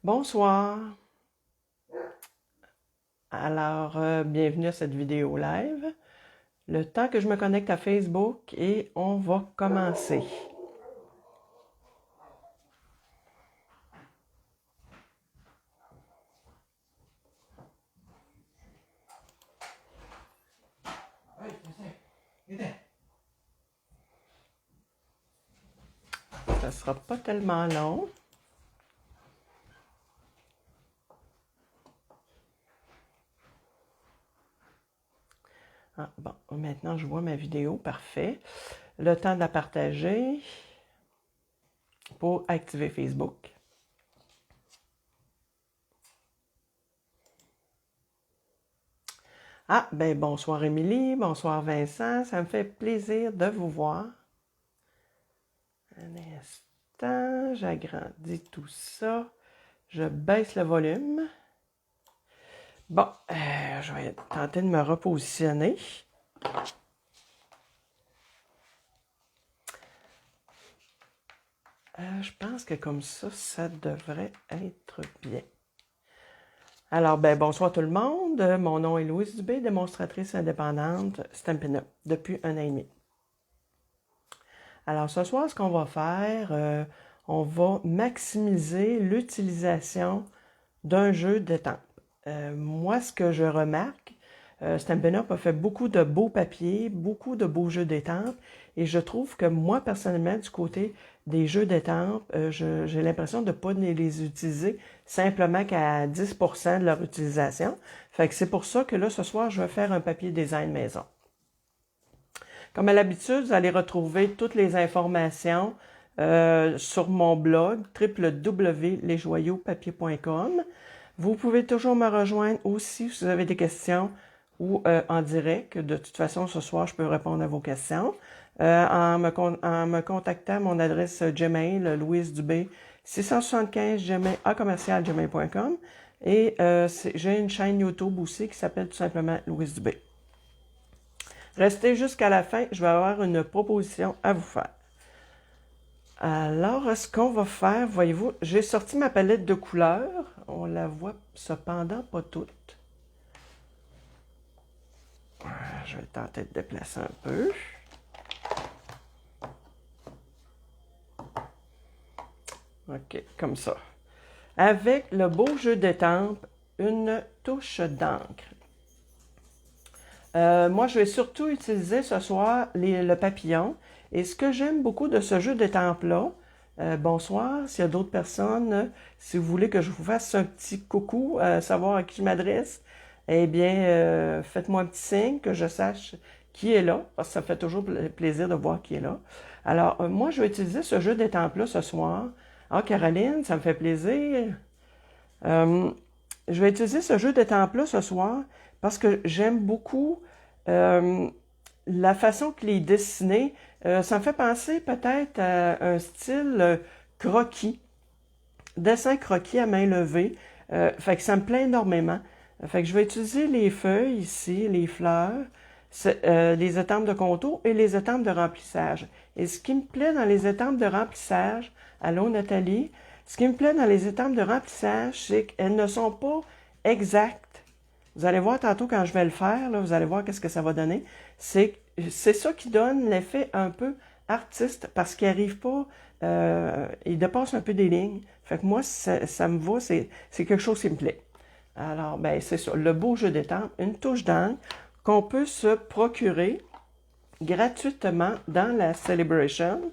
Bonsoir. Alors, bienvenue à cette vidéo live. Le temps que je me connecte à Facebook et on va commencer. Ça sera pas tellement long. Ah, bon, maintenant je vois ma vidéo, parfait. Le temps de la partager pour activer Facebook. Ah, ben bonsoir Émilie, bonsoir Vincent, ça me fait plaisir de vous voir. Un instant, j'agrandis tout ça, je baisse le volume. Bon, je vais tenter de me repositionner. Je pense que comme ça devrait être bien. Alors, ben bonsoir tout le monde. Mon nom est Louise Dubé, démonstratrice indépendante Stampin' Up depuis 1 an et demi. Alors, ce soir, ce qu'on va faire, on va maximiser l'utilisation d'un jeu d'étampes. Moi, ce que je remarque, Stampin' Up a fait beaucoup de beaux papiers, beaucoup de beaux jeux d'étampes, et je trouve que moi, personnellement, du côté des jeux d'étampes, j'ai l'impression de ne pas les utiliser simplement qu'à 10% de leur utilisation. Fait que c'est pour ça que là, ce soir, je vais faire un papier design maison. Comme à l'habitude, vous allez retrouver toutes les informations sur mon blog www.lesjoyauxpapiers.com. Vous pouvez toujours me rejoindre aussi si vous avez des questions ou en direct. De toute façon, ce soir, je peux répondre à vos questions. En me contactant à mon adresse Gmail, Louise Dubé, 675 gmail.com. Et j'ai une chaîne YouTube aussi qui s'appelle tout simplement Louise Dubé. Restez jusqu'à la fin, je vais avoir une proposition à vous faire. Alors, ce qu'on va faire, voyez-vous, j'ai sorti ma palette de couleurs. On la voit cependant pas toute. Je vais tenter de déplacer un peu. OK, comme ça. Avec le beau jeu d'étampes, une touche d'encre. Moi, je vais surtout utiliser ce soir le papillon. Et ce que j'aime beaucoup de ce jeu d'étampes-là, bonsoir, s'il y a d'autres personnes, si vous voulez que je vous fasse un petit coucou, savoir à qui je m'adresse, eh bien, faites-moi un petit signe que je sache qui est là, parce que ça me fait toujours plaisir de voir qui est là. Alors, moi, je vais utiliser ce jeu d'étampes-là ce soir. Ah, Caroline, ça me fait plaisir. Je vais utiliser ce jeu d'étampes-là ce soir parce que j'aime beaucoup la façon qu'il est dessiné. Ça me fait penser peut-être à un style croquis, dessin croquis à main levée. Fait que ça me plaît énormément. Fait que je vais utiliser les feuilles ici, les fleurs, les étampes de contour et les étampes de remplissage. Et ce qui me plaît dans les étampes de remplissage, allô Nathalie, ce qui me plaît dans les étampes de remplissage, c'est qu'elles ne sont pas exactes. Vous allez voir tantôt quand je vais le faire, là, vous allez voir qu'est-ce que ça va donner. C'est ça qui donne l'effet un peu artiste parce qu'il n'arrive pas, il dépasse un peu des lignes. Fait que moi, ça me va, c'est quelque chose qui me plaît. Alors, ben c'est ça, le beau jeu d'étampes, une touche d'encre qu'on peut se procurer gratuitement dans la Celebration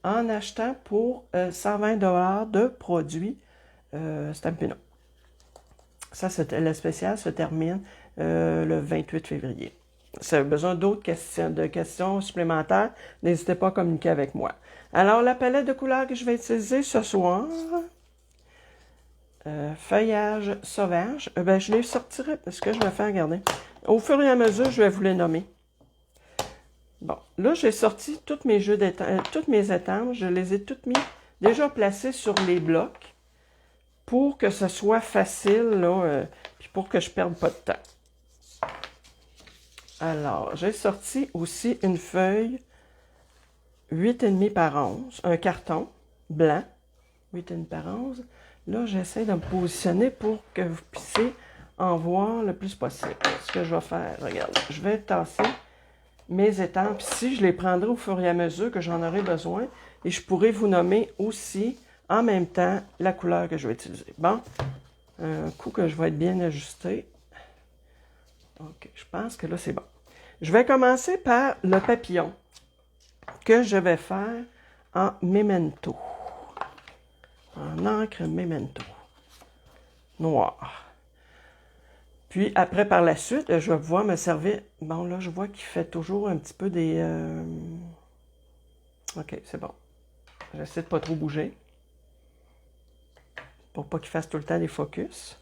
en achetant pour 120$ de produits Stampin' Up. Ça, le spécial se termine le 28 février. Si vous avez besoin d'autres questions supplémentaires, n'hésitez pas à communiquer avec moi. Alors, la palette de couleurs que je vais utiliser ce soir, feuillage sauvage, ben, je les sortirai, parce que je vais faire, regardez. Au fur et à mesure, je vais vous les nommer. Bon, là, j'ai sorti toutes mes toutes mes étampes, je les ai toutes mis, déjà placées sur les blocs pour que ce soit facile, là, puis pour que je ne perde pas de temps. Alors, j'ai sorti aussi une feuille 8,5 par 11, un carton blanc, 8,5 par 11. Là, j'essaie de me positionner pour que vous puissiez en voir le plus possible. Ce que je vais faire, regarde, je vais tasser mes étampes ici. Je les prendrai au fur et à mesure que j'en aurai besoin. Et je pourrai vous nommer aussi, en même temps, la couleur que je vais utiliser. Bon, un coup que je vais être bien ajusté. OK, je pense que là, c'est bon. Je vais commencer par le papillon que je vais faire en memento. En encre memento. Noir. Puis après, par la suite, je vais pouvoir me servir... Bon, là, je vois qu'il fait toujours un petit peu des... OK, c'est bon. J'essaie de ne pas trop bouger. Pour pas qu'il fasse tout le temps des focus.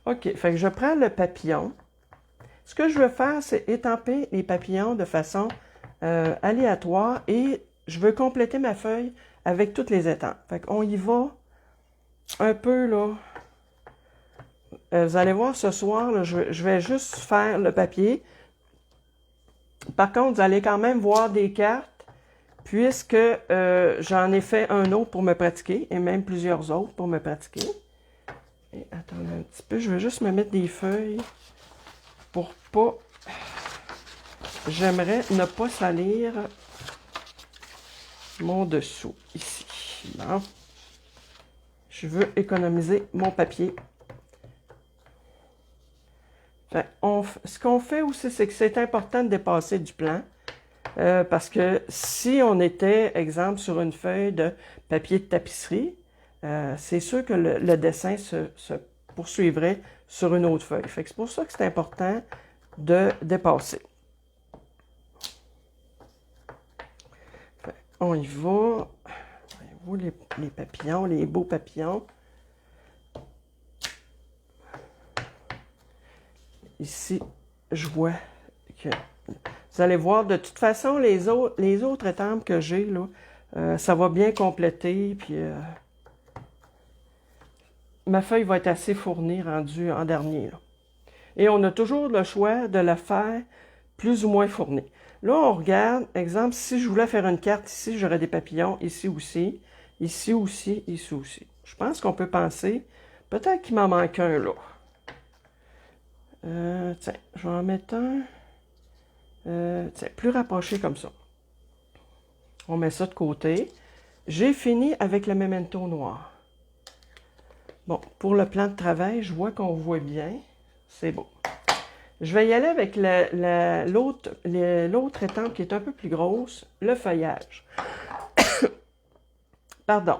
OK, fait que je prends le papillon. Ce que je veux faire, c'est étamper les papillons de façon aléatoire et je veux compléter ma feuille avec toutes les étampes. Fait qu'on y va un peu, là. Vous allez voir ce soir, là, je vais juste faire le papier. Par contre, vous allez quand même voir des cartes puisque j'en ai fait un autre pour me pratiquer et même plusieurs autres pour me pratiquer. Et attendez un petit peu, je vais juste me mettre des feuilles pour pas... J'aimerais ne pas salir mon dessous ici. Bon. Je veux économiser mon papier. Fait, ce qu'on fait aussi, c'est que c'est important de dépasser du plan. Parce que si on était, exemple, sur une feuille de papier de tapisserie, c'est sûr que le dessin se poursuivrait sur une autre feuille. Fait que c'est pour ça que c'est important de dépasser. Fait, on y va. Voyez-vous les papillons, les beaux papillons. Ici, je vois que... Vous allez voir, de toute façon, les autres étampes que j'ai, là, ça va bien compléter, puis ma feuille va être assez fournie, rendue en dernier, là. Et on a toujours le choix de la faire plus ou moins fournie. Là, on regarde, exemple, si je voulais faire une carte ici, j'aurais des papillons ici aussi, ici aussi, ici aussi. Je pense qu'on peut penser, peut-être qu'il m'en manque un là. Tiens, je vais en mettre un. Tiens, plus rapproché comme ça. On met ça de côté. J'ai fini avec le memento noir. Bon, pour le plan de travail, je vois qu'on voit bien. C'est beau. Je vais y aller avec l'autre étampe qui est un peu plus grosse, le feuillage. Pardon.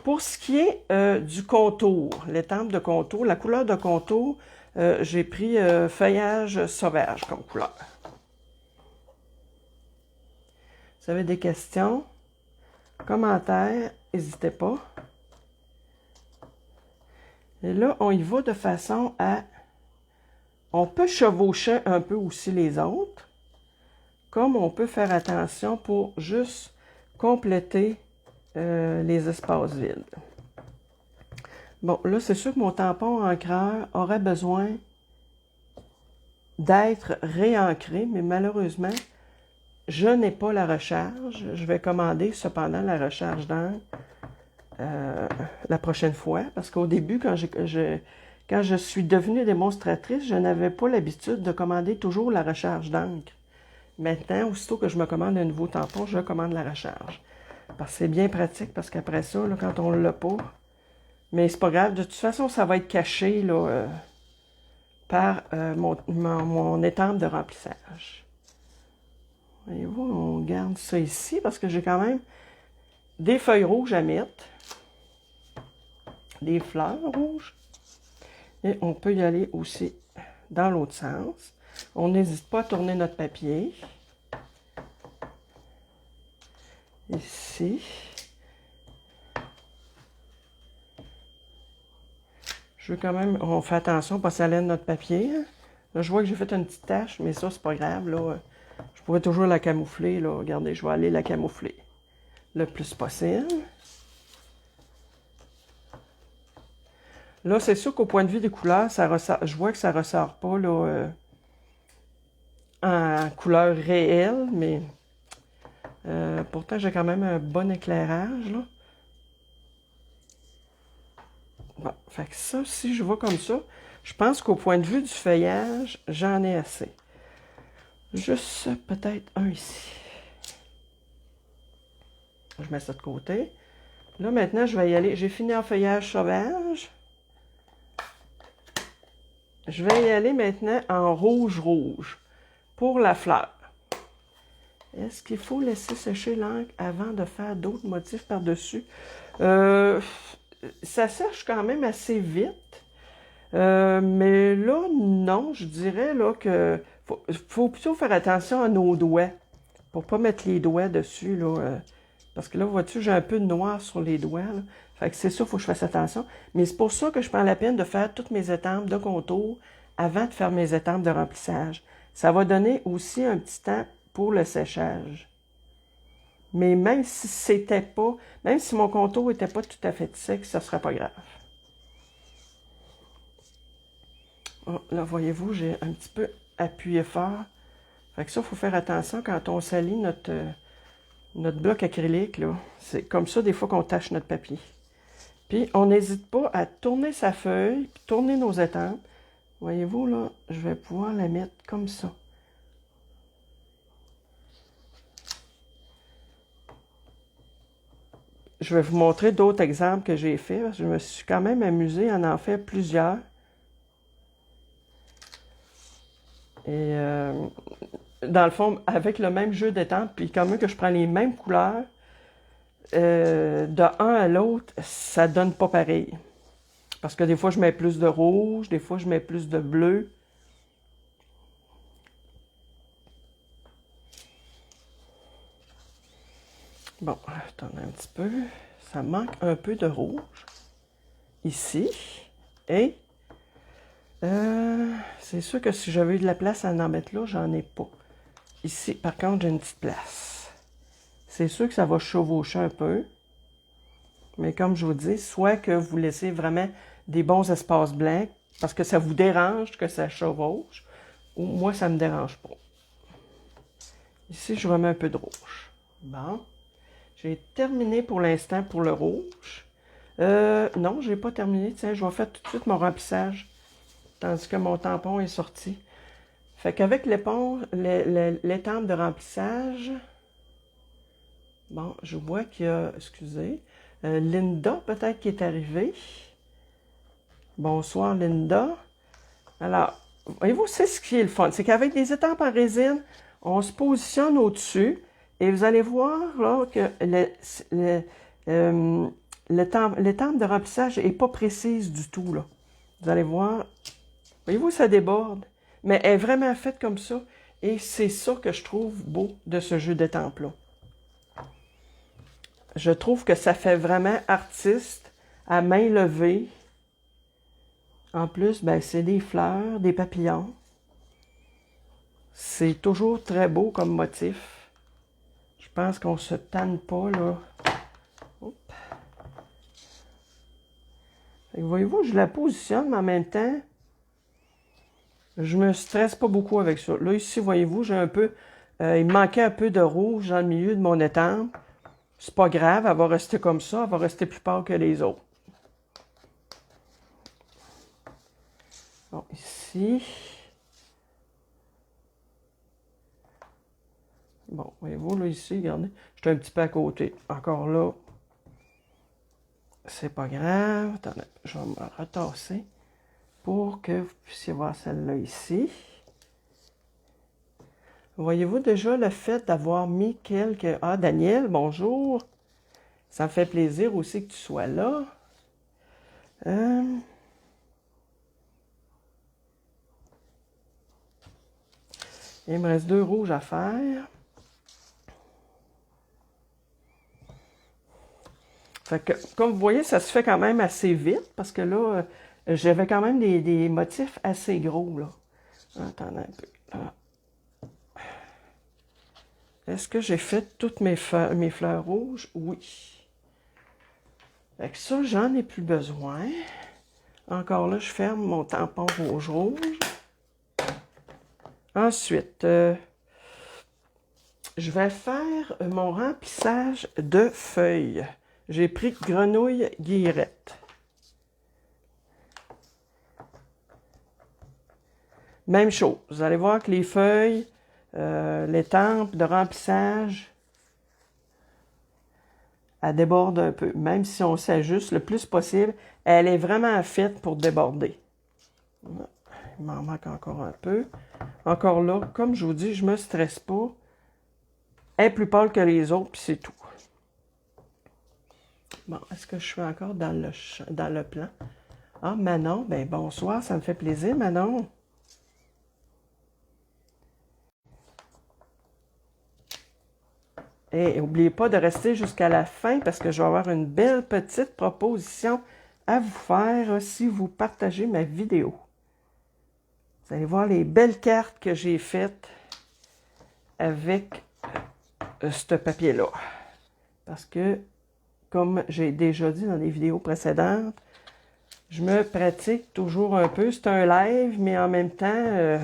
Pour ce qui est du contour, l'étampe de contour, la couleur de contour, j'ai pris feuillage sauvage comme couleur. Vous avez des questions, commentaires, n'hésitez pas. Et là, on y va de façon à... On peut chevaucher un peu aussi les autres, comme on peut faire attention pour juste compléter les espaces vides. Bon, là, c'est sûr que mon tampon encreur aurait besoin d'être réancré, mais malheureusement, je n'ai pas la recharge. Je vais commander cependant la recharge d'encre la prochaine fois, parce qu'au début, quand je suis devenue démonstratrice, je n'avais pas l'habitude de commander toujours la recharge d'encre. Maintenant, aussitôt que je me commande un nouveau tampon, je commande la recharge. Parce que c'est bien pratique, parce qu'après ça, là, quand on ne l'a pas, mais c'est pas grave, de toute façon, ça va être caché là, par mon étampe de remplissage. Voyez-vous, on garde ça ici, parce que j'ai quand même des feuilles rouges à mettre, des fleurs rouges, et on peut y aller aussi dans l'autre sens. On n'hésite pas à tourner notre papier. Ici. Je veux quand même, on fait attention, pas salir notre papier. Là, je vois que j'ai fait une petite tache, mais ça, c'est pas grave. Là, je pourrais toujours la camoufler. Là. Regardez, je vais aller la camoufler le plus possible. Là, c'est sûr qu'au point de vue des couleurs, ça ressort, je vois que ça ne ressort pas là, en couleur réelle, mais pourtant, j'ai quand même un bon éclairage. Là. Bon, fait que ça, si je vois comme ça, je pense qu'au point de vue du feuillage, j'en ai assez. Juste peut-être un ici. Je mets ça de côté. Là, maintenant, je vais y aller. J'ai fini en feuillage sauvage. Je vais y aller maintenant en rouge-rouge pour la fleur. Est-ce qu'il faut laisser sécher l'encre avant de faire d'autres motifs par-dessus? Ça sèche quand même assez vite. Mais là, non, je dirais là que faut plutôt faire attention à nos doigts. Pour pas mettre les doigts dessus, là. Parce que là, vois-tu, j'ai un peu de noir sur les doigts, là. Fait que c'est ça, il faut que je fasse attention. Mais c'est pour ça que je prends la peine de faire toutes mes étampes de contour avant de faire mes étampes de remplissage. Ça va donner aussi un petit temps pour le séchage. Mais même si c'était pas, même si mon contour n'était pas tout à fait sec, ça ne serait pas grave. Oh, là, voyez-vous, j'ai un petit peu appuyé fort. Fait que ça, il faut faire attention quand on salit notre bloc acrylique, là. C'est comme ça, des fois, qu'on tâche notre papier. Puis, on n'hésite pas à tourner sa feuille, puis tourner nos étampes. Voyez-vous, là, je vais pouvoir la mettre comme ça. Je vais vous montrer d'autres exemples que j'ai faits, parce que je me suis quand même amusée à en faire plusieurs. Et dans le fond, avec le même jeu d'étampes, puis quand même que je prends les mêmes couleurs, de un à l'autre, ça donne pas pareil. Parce que des fois, je mets plus de rouge, des fois, je mets plus de bleu. Bon, attendez un petit peu. Ça manque un peu de rouge. Ici. Et c'est sûr que si j'avais eu de la place à en mettre là, j'en ai pas. Ici, par contre, j'ai une petite place. C'est sûr que ça va chevaucher un peu. Mais comme je vous dis, soit que vous laissez vraiment des bons espaces blancs, parce que ça vous dérange que ça chevauche, ou moi, ça ne me dérange pas. Ici, je remets un peu de rouge. Bon. J'ai terminé pour l'instant pour le rouge. Non, je n'ai pas terminé. Tiens, je vais faire tout de suite mon remplissage, tandis que mon tampon est sorti. Fait qu'avec l'étampe de remplissage, bon, je vois qu'il y a, excusez, Linda peut-être qui est arrivée. Bonsoir Linda. Alors, voyez-vous, c'est ce qui est le fun. C'est qu'avec des étampes en résine, on se positionne au-dessus et vous allez voir là que l'étampe de remplissage n'est pas précise du tout, là. Vous allez voir. Voyez-vous, ça déborde. Mais elle est vraiment faite comme ça. Et c'est ça que je trouve beau de ce jeu d'étampes-là. Je trouve que ça fait vraiment artiste, à main levée. En plus, ben, c'est des fleurs, des papillons. C'est toujours très beau comme motif. Je pense qu'on se tanne pas, là. Voyez-vous, je la positionne, mais en même temps, je me stresse pas beaucoup avec ça. Là, ici, voyez-vous, j'ai un peu... il me manquait un peu de rouge dans le milieu de mon étampe. C'est pas grave, elle va rester comme ça. Elle va rester plus pâle que les autres. Bon, ici... Bon, voyez-vous, là, ici, regardez, je suis un petit peu à côté. Encore là, c'est pas grave. Attendez, je vais me retasser pour que vous puissiez voir celle-là ici. Voyez-vous déjà le fait d'avoir mis quelques... Ah, Daniel, bonjour. Ça me fait plaisir aussi que tu sois là. Il me reste 2 rouges à faire. Fait que, comme vous voyez, ça se fait quand même assez vite, parce que là, j'avais quand même des motifs assez gros, là. Attendez un peu. Là. Est-ce que j'ai fait toutes mes fleurs rouges? Oui. Fait que ça, j'en ai plus besoin. Encore là, je ferme mon tampon rouge-rouge. Ensuite, je vais faire mon remplissage de feuilles. J'ai pris grenouille guillerette. Même chose. Vous allez voir que les feuilles, l'étampe de remplissage, elle déborde un peu. Même si on s'ajuste le plus possible, elle est vraiment faite pour déborder. Il m'en manque encore un peu. Encore là, comme je vous dis, je ne me stresse pas. Elle est plus pâle que les autres, puis c'est tout. Bon, est-ce que je suis encore dans le plan? Ah, Manon, ben bonsoir, ça me fait plaisir, Manon. Et n'oubliez pas de rester jusqu'à la fin parce que je vais avoir une belle petite proposition à vous faire si vous partagez ma vidéo. Vous allez voir les belles cartes que j'ai faites avec ce papier-là. Parce que, comme j'ai déjà dit dans les vidéos précédentes, je me pratique toujours un peu. C'est un live, mais en même temps,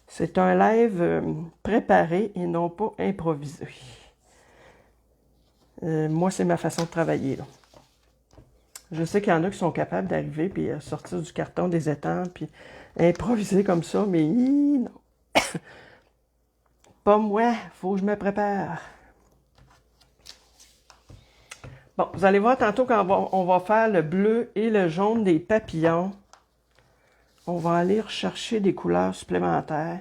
c'est un live préparé et non pas improvisé. Moi, c'est ma façon de travailler, là. Je sais qu'il y en a qui sont capables d'arriver puis sortir du carton des étampes puis improviser comme ça, mais non. Pas moi, faut que je me prépare. Bon, vous allez voir tantôt quand on va faire le bleu et le jaune des papillons. On va aller rechercher des couleurs supplémentaires.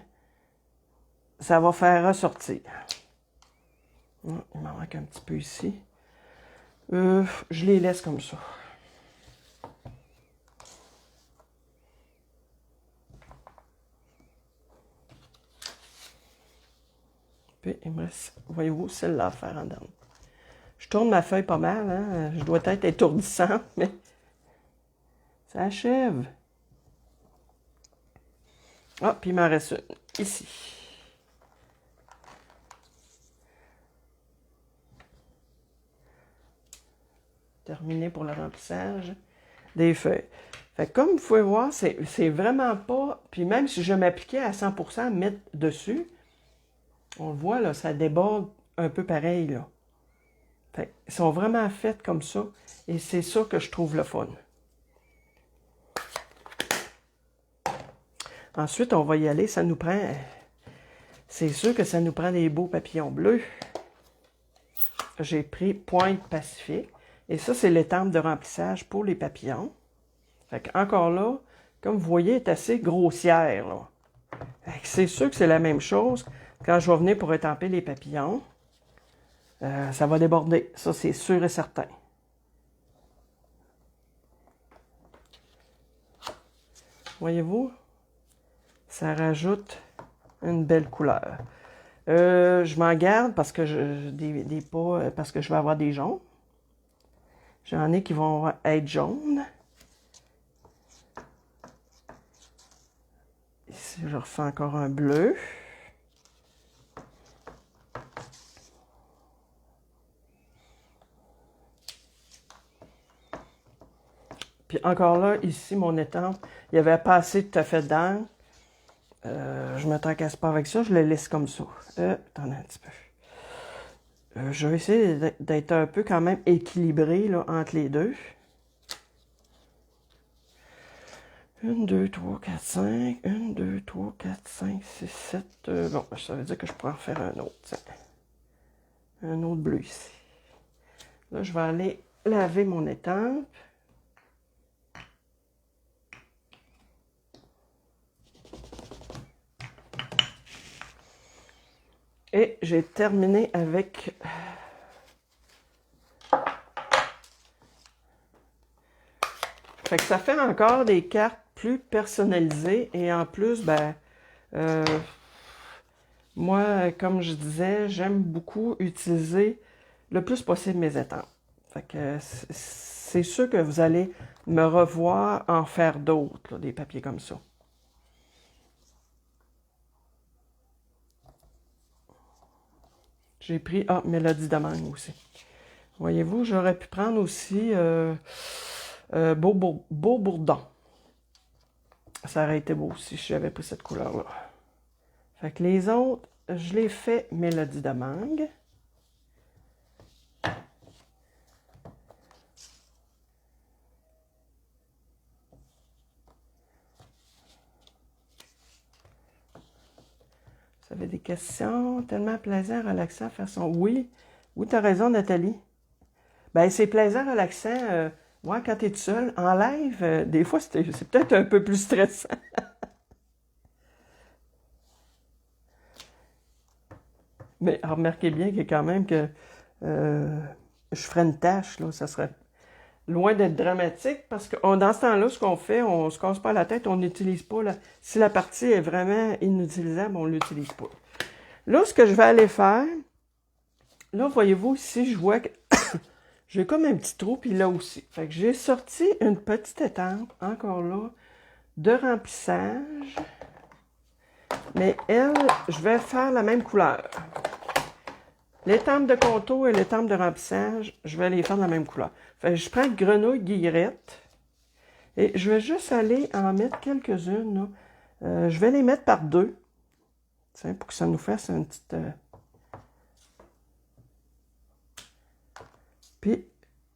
Ça va faire ressortir. Il m'en manque un petit peu ici. Je les laisse comme ça. Puis, il me reste, voyez-vous, celle-là à faire en dedans. Je tourne ma feuille pas mal, hein? Je dois être étourdissante, mais ça achève. Ah, puis il m'en reste une, ici. Terminé pour le remplissage des feuilles. Fait que comme vous pouvez voir, c'est vraiment pas... Puis même si je m'appliquais à 100% à mettre dessus, on le voit, là, ça déborde un peu pareil, là. Fait que, ils sont vraiment faits comme ça, et c'est ça que je trouve le fun. Ensuite, on va y aller, ça nous prend... C'est sûr que ça nous prend des beaux papillons bleus. J'ai pris Pointe Pacifique. Et ça, c'est l'étampe de remplissage pour les papillons. Fait que, encore là, comme vous voyez, elle est assez grossière, là. C'est sûr que c'est la même chose. Quand je vais venir pour étamper les papillons, ça va déborder. Ça, c'est sûr et certain. Voyez-vous? Ça rajoute une belle couleur. Je m'en garde parce que parce que je vais avoir des jaunes. J'en ai qui vont être jaunes. Ici, je refais encore un bleu. Puis encore là, ici, mon étampe, il n'y avait pas assez tout à fait d'encre. Je ne me tracasse pas avec ça, je le laisse comme ça. Attendez un petit peu. Je vais essayer d'être un peu quand même équilibré là, entre les deux. 1, 2, 3, 4, 5. 1, 2, 3, 4, 5, 6, 7. Bon, ça veut dire que je pourrais en faire un autre. Tiens. Un autre bleu ici. Là, je vais aller laver mon étampe. Et j'ai terminé avec... Fait que ça fait encore des cartes plus personnalisées. Et en plus, ben... moi, comme je disais, j'aime beaucoup utiliser le plus possible mes étampes. Fait que c'est sûr que vous allez me revoir en faire d'autres, des papiers comme ça. J'ai pris, Mélodie de mangue aussi. Voyez-vous, j'aurais pu prendre aussi Beau Bourdon. Ça aurait été beau aussi si j'avais pris cette couleur-là. Fait que les autres, je les fais Mélodie de mangue. avez des questions? Tellement plaisant, relaxant, faire son... Oui, oui, tu as raison, Nathalie. Ben, c'est plaisant, relaxant. Moi, quand tu es tout seul, en live, des fois, c'est peut-être un peu plus stressant. Mais remarquez bien que quand même que je ferais une tâche, là, ça serait loin d'être dramatique, parce que dans ce temps-là, ce qu'on fait, on se casse pas la tête, on n'utilise pas, là. Si la partie est vraiment inutilisable, on l'utilise pas. Là, ce que je vais aller faire, là, voyez-vous, ici, je vois que j'ai comme un petit trou, puis là aussi. Fait que j'ai sorti une petite étampe, encore là, de remplissage. Mais elle, je vais faire la même couleur. L'étampe de contour et l'étampe de remplissage, je vais les faire de la même couleur. Fait que je prends grenouille guillerette et je vais juste aller en mettre quelques-unes. Je vais les mettre par deux, pour que ça nous fasse une petite... Puis,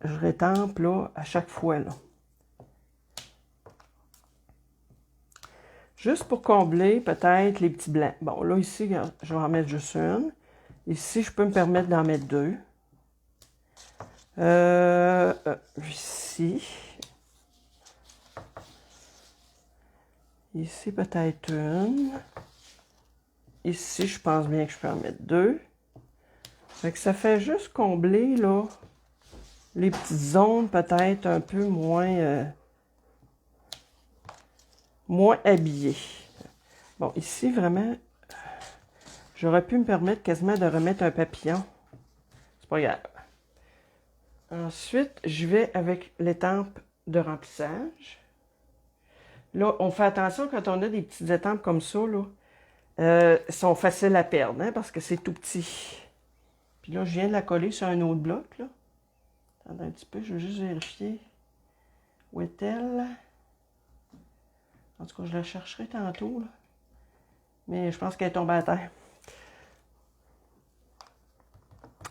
je rétampe là, à chaque fois. Là. Juste pour combler peut-être les petits blancs. Bon, là, ici, je vais en mettre juste une. Ici, je peux me permettre d'en mettre deux. Ici. Ici, peut-être une. Ici, je pense bien que je peux en mettre deux. Fait que ça fait juste combler, là, les petites zones peut-être un peu moins habillées. Bon, ici, vraiment, j'aurais pu me permettre quasiment de remettre un papillon. C'est pas grave. Ensuite, je vais avec l'étampe de remplissage. Là, on fait attention quand on a des petites étampes comme ça, là. Sont faciles à perdre, hein, parce que c'est tout petit. Puis là, je viens de la coller sur un autre bloc, là. Attendez un petit peu, je veux juste vérifier. Où est-elle? En tout cas, je la chercherai tantôt, là. Mais je pense qu'elle est tombée à terre.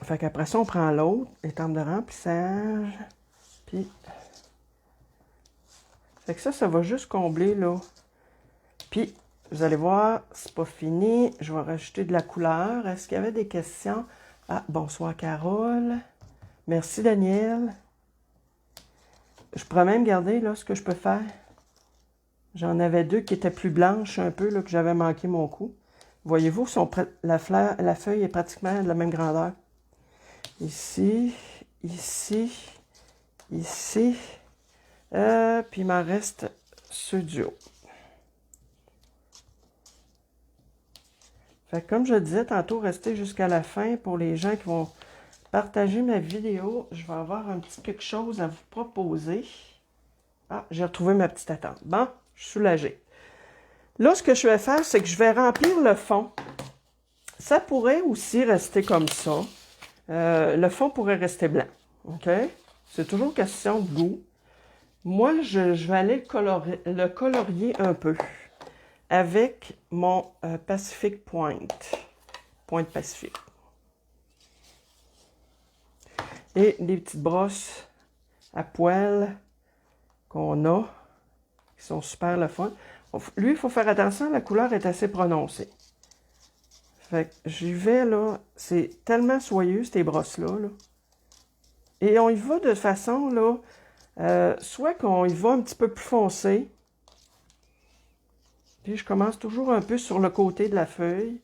Fait qu'après ça, on prend l'autre, étampe de remplissage. Puis... Fait que ça va juste combler, là. Puis, vous allez voir, c'est pas fini. Je vais rajouter de la couleur. Est-ce qu'il y avait des questions? Ah, bonsoir, Carole. Merci, Daniel. Je pourrais même garder, là, ce que je peux faire. J'en avais deux qui étaient plus blanches un peu, là, que j'avais manqué mon coup. Voyez-vous, la feuille est pratiquement de la même grandeur. Ici, ici, ici. Puis il m'en reste ceux du haut. Fait que comme je disais tantôt, restez jusqu'à la fin pour les gens qui vont partager ma vidéo. Je vais avoir un petit quelque chose à vous proposer. Ah, j'ai retrouvé ma petite attente. Bon, je suis soulagée. Là, ce que je vais faire, c'est que je vais remplir le fond. Ça pourrait aussi rester comme ça. Le fond pourrait rester blanc. OK? C'est toujours question de goût. Moi, je vais aller le colorier un peu avec mon Pacific Point. Pointe Pacifique. Et des petites brosses à poils qu'on a, qui sont super le fun. Lui, il faut faire attention, la couleur est assez prononcée. Fait que j'y vais, là, c'est tellement soyeux, ces brosses-là. Là. Et on y va de façon, là, soit qu'on y va un petit peu plus foncé. Puis je commence toujours un peu sur le côté de la feuille.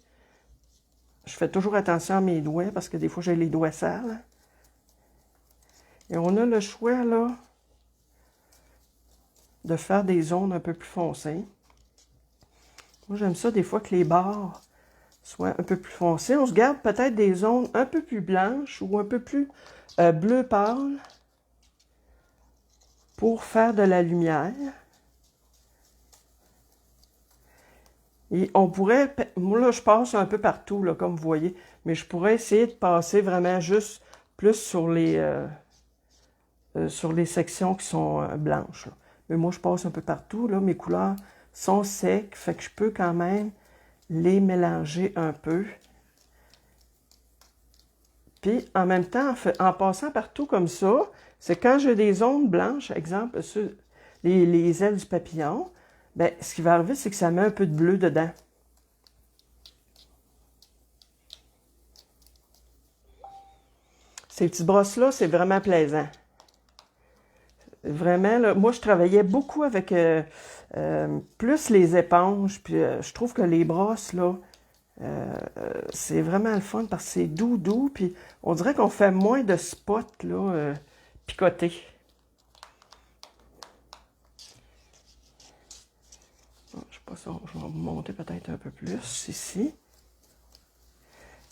Je fais toujours attention à mes doigts, parce que des fois, j'ai les doigts sales. Et on a le choix, là, de faire des zones un peu plus foncées. Moi, j'aime ça des fois que les bords soient un peu plus foncés. On se garde peut-être des zones un peu plus blanches ou un peu plus bleu pâle pour faire de la lumière. Et on pourrait, moi là, je passe un peu partout, là, comme vous voyez, mais je pourrais essayer de passer vraiment juste plus sur les sections qui sont blanches. Là. Mais moi, je passe un peu partout. Là. Mes couleurs sont secs, fait que je peux quand même les mélanger un peu. Puis, en même temps, en passant partout comme ça, c'est quand j'ai des zones blanches, exemple, sur les ailes du papillon, ben, ce qui va arriver, c'est que ça met un peu de bleu dedans. Ces petites brosses-là, c'est vraiment plaisant. Vraiment, là, moi, je travaillais beaucoup avec plus les éponges, puis je trouve que les brosses, là, c'est vraiment le fun parce que c'est doux, puis on dirait qu'on fait moins de spots, là, picotés. Bon, je sais pas si je vais vous monter peut-être un peu plus ici.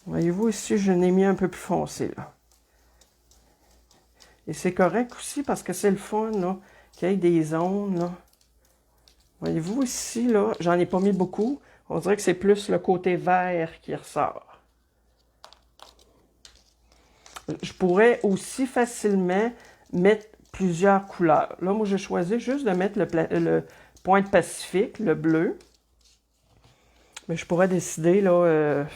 Voyez-vous, ici, je l'ai mis un peu plus foncé, là. Et c'est correct aussi parce que c'est le fun, là, qu'il y ait des zones, là. Voyez-vous ici, là, j'en ai pas mis beaucoup. On dirait que c'est plus le côté vert qui ressort. Je pourrais aussi facilement mettre plusieurs couleurs. Là, moi, j'ai choisi juste de mettre le Pointe Pacifique, le bleu. Mais je pourrais décider, là,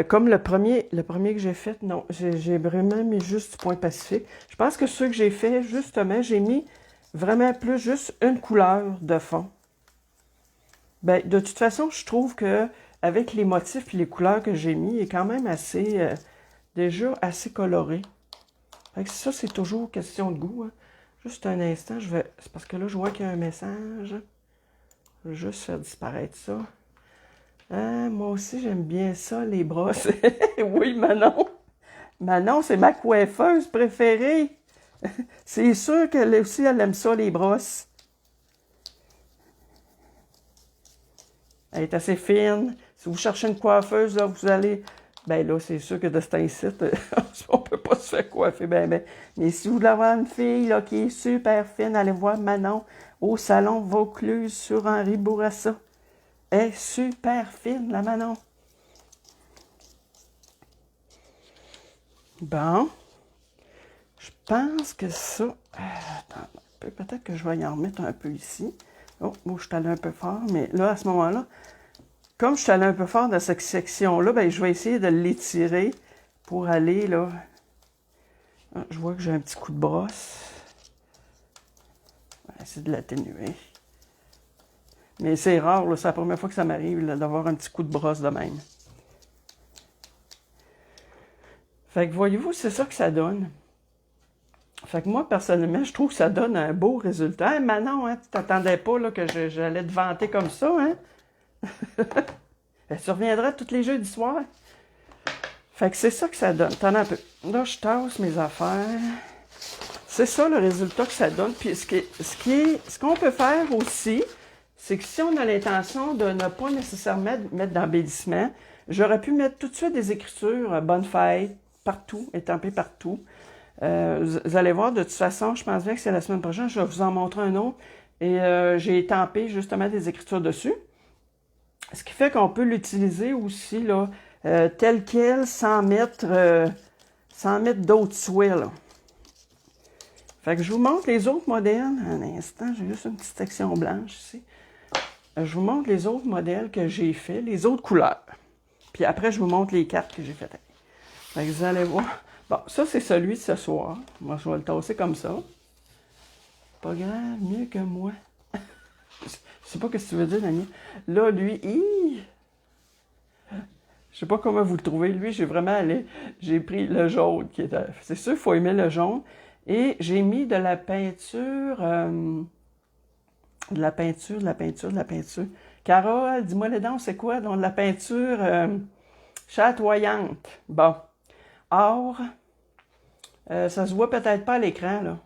comme le premier que j'ai fait, non, j'ai vraiment mis juste du Pointe Pacifique. Je pense que ceux que j'ai fait, justement, j'ai mis vraiment plus juste une couleur de fond. Ben, de toute façon, je trouve que avec les motifs et les couleurs que j'ai mis, il est quand même assez, déjà assez coloré. Fait que ça, c'est toujours question de goût. Hein. Juste un instant, c'est parce que là, je vois qu'il y a un message. Je vais juste faire disparaître ça. Ah, moi aussi, j'aime bien ça, les brosses. Oui, Manon. Manon, c'est ma coiffeuse préférée. C'est sûr qu'elle aussi, elle aime ça, les brosses. Elle est assez fine. Si vous cherchez une coiffeuse, là, vous allez... Ben là, c'est sûr que de cet incite, on peut pas se faire coiffer, ben. Mais si vous voulez avoir une fille là, qui est super fine, allez voir Manon au salon Vaucluse sur Henri Bourassa. Elle est super fine, la Manon. Bon. Je pense que ça... attends, peut-être que je vais y en remettre un peu ici. Oh, moi, je suis allé un peu fort, mais là, à ce moment-là, comme je suis allé un peu fort dans cette section-là, ben, je vais essayer de l'étirer pour aller, là... Ah, je vois que j'ai un petit coup de brosse. On va essayer de l'atténuer. Mais c'est rare, là, c'est la première fois que ça m'arrive d'avoir un petit coup de brosse de même. Fait que voyez-vous, c'est ça que ça donne. Fait que moi, personnellement, je trouve que ça donne un beau résultat. Hey, Manon, hein, tu t'attendais pas là, que j'allais te vanter comme ça, hein? Tu reviendras tous les jeux du soir. Fait que c'est ça que ça donne. Attends un peu. Là, je tasse mes affaires. C'est ça le résultat que ça donne. Puis ce qu'on peut faire aussi, c'est que si on a l'intention de ne pas nécessairement mettre d'embellissement, j'aurais pu mettre tout de suite des écritures bonne fête partout, étampées partout. Vous allez voir, de toute façon, je pense bien que c'est la semaine prochaine, je vais vous en montrer un autre. Et j'ai étampé justement des écritures dessus. Ce qui fait qu'on peut l'utiliser aussi là, tel quel, sans mettre d'autres souhaits. Là. Fait que je vous montre les autres modèles. Un instant, j'ai juste une petite section blanche ici. Je vous montre les autres modèles que j'ai fait, les autres couleurs. Puis après, je vous montre les cartes que j'ai faites. Fait que vous allez voir. Bon, ça, c'est celui de ce soir. Moi, je vais le tasser comme ça. Pas grave, mieux que moi. Je sais pas ce que tu veux dire, Daniel. Là, lui, je sais pas comment vous le trouvez. Lui, j'ai pris le jaune qui était... C'est sûr, il faut aimer le jaune. Et j'ai mis de la peinture... de la peinture. Carole, dis-moi les dents, c'est quoi? Donc, de la peinture chatoyante. Bon. Or, ça se voit peut-être pas à l'écran, là.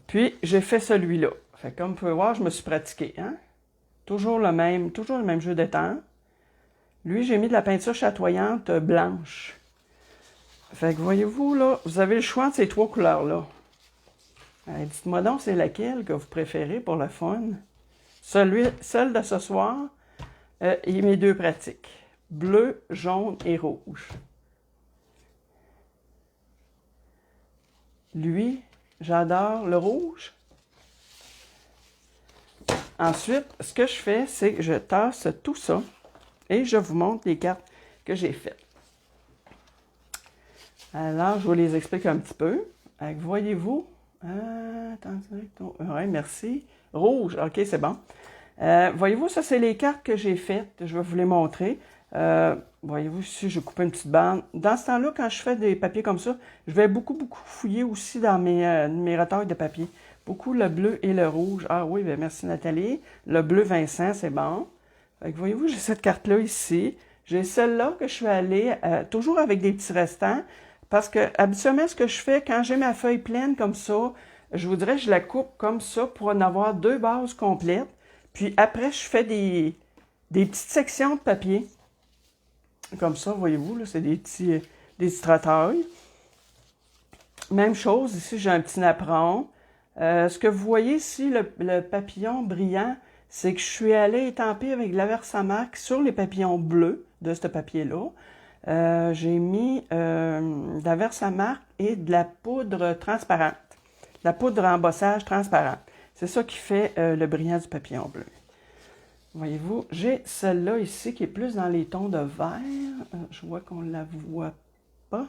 Puis, j'ai fait celui-là. Fait que, comme vous pouvez voir, je me suis pratiqué, hein? Toujours le même jeu de temps. Lui, j'ai mis de la peinture chatoyante blanche. Fait que, voyez-vous, là, vous avez le choix de ces trois couleurs-là. Dites-moi donc, c'est laquelle que vous préférez pour le fun? Celle de ce soir et mes deux pratiques. Bleu, jaune et rouge. Lui, j'adore le rouge. Ensuite, ce que je fais, c'est que je tasse tout ça et je vous montre les cartes que j'ai faites. Alors, je vous les explique un petit peu. Voyez-vous, attendez, ouais, merci. Rouge, ok, c'est bon. Voyez-vous, ça, c'est les cartes que j'ai faites. Je vais vous les montrer. Voyez-vous, ici, j'ai coupé une petite bande. Dans ce temps-là, quand je fais des papiers comme ça, je vais beaucoup fouiller aussi dans mes retailles de papier. Beaucoup le bleu et le rouge. Ah oui, bien merci Nathalie. Le bleu Vincent, c'est bon. Fait que voyez-vous, j'ai cette carte-là ici. J'ai celle-là que je suis allée, toujours avec des petits restants. Parce que, habituellement, ce que je fais, quand j'ai ma feuille pleine comme ça, je voudrais que je la coupe comme ça pour en avoir 2 bases complètes. Puis après, je fais des petites sections de papier. Comme ça, voyez-vous, là, c'est des petits tratailles. Même chose, ici, j'ai un petit napperon. Ce que vous voyez ici, le papillon brillant, c'est que je suis allée étamper avec de la Versamark sur les papillons bleus de ce papier-là. J'ai mis de la Versamark et de la poudre transparente. De la poudre embossage transparente. C'est ça qui fait le brillant du papillon bleu. Voyez-vous, j'ai celle-là ici qui est plus dans les tons de vert. Je vois qu'on ne la voit pas.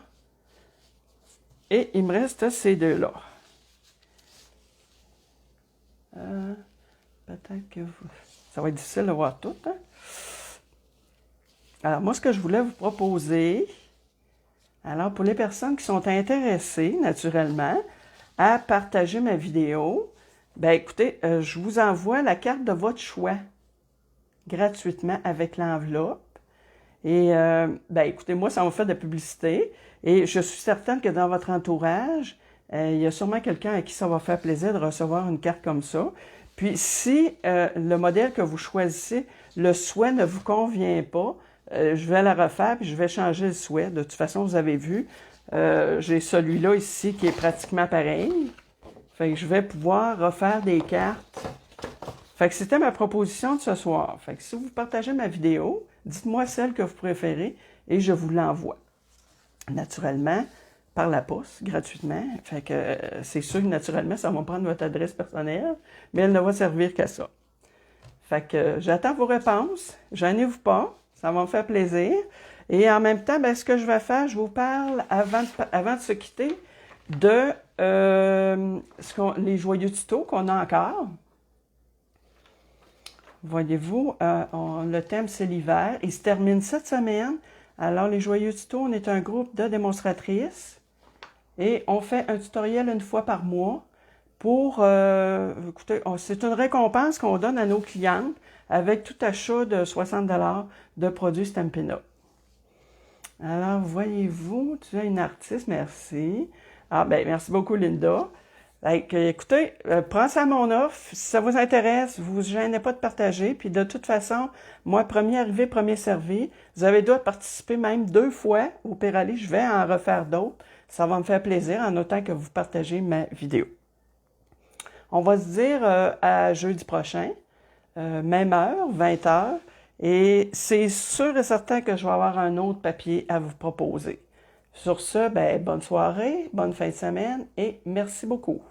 Et il me reste ces deux-là. Peut-être que ça va être difficile de voir tout. Hein? Alors, moi, ce que je voulais vous proposer, alors pour les personnes qui sont intéressées, naturellement, à partager ma vidéo, ben écoutez, je vous envoie la carte de votre choix gratuitement avec l'enveloppe. Et, ben écoutez, moi, ça m'a fait de la publicité. Et je suis certaine que dans votre entourage, il y a sûrement quelqu'un à qui ça va faire plaisir de recevoir une carte comme ça. Puis, si le modèle que vous choisissez, le souhait ne vous convient pas, je vais la refaire puis je vais changer le souhait. De toute façon, vous avez vu, j'ai celui-là ici qui est pratiquement pareil. Fait que je vais pouvoir refaire des cartes. Fait que c'était ma proposition de ce soir. Fait que si vous partagez ma vidéo, dites-moi celle que vous préférez et je vous l'envoie. Naturellement, par la poste, gratuitement. Fait que c'est sûr que naturellement, ça va me prendre votre adresse personnelle, mais elle ne va servir qu'à ça. Fait que j'attends vos réponses. Gênez-vous pas. Ça va me faire plaisir. Et en même temps, ben, ce que je vais faire, je vous parle avant de se quitter de les joyeux tutos qu'on a encore. Voyez-vous, le thème, c'est l'hiver. Il se termine cette semaine. Alors, les joyeux tutos, on est un groupe de démonstratrices et on fait un tutoriel une fois par mois pour, écoutez, c'est une récompense qu'on donne à nos clientes avec tout achat de 60 $ de produits Stampin' Up. Alors, voyez-vous, tu es une artiste, merci. Ah, ben, merci beaucoup, Linda. Écoutez, prends ça à mon offre. Si ça vous intéresse, vous ne vous gênez pas de partager. Puis de toute façon, moi, premier arrivé, premier servi. Vous avez droit de participer même 2 fois au Piralis. Je vais en refaire d'autres. Ça va me faire plaisir en autant que vous partagez ma vidéo. On va se dire à jeudi prochain, même heure, 20h. Et c'est sûr et certain que je vais avoir un autre papier à vous proposer. Sur ce, ben, bonne soirée, bonne fin de semaine et merci beaucoup.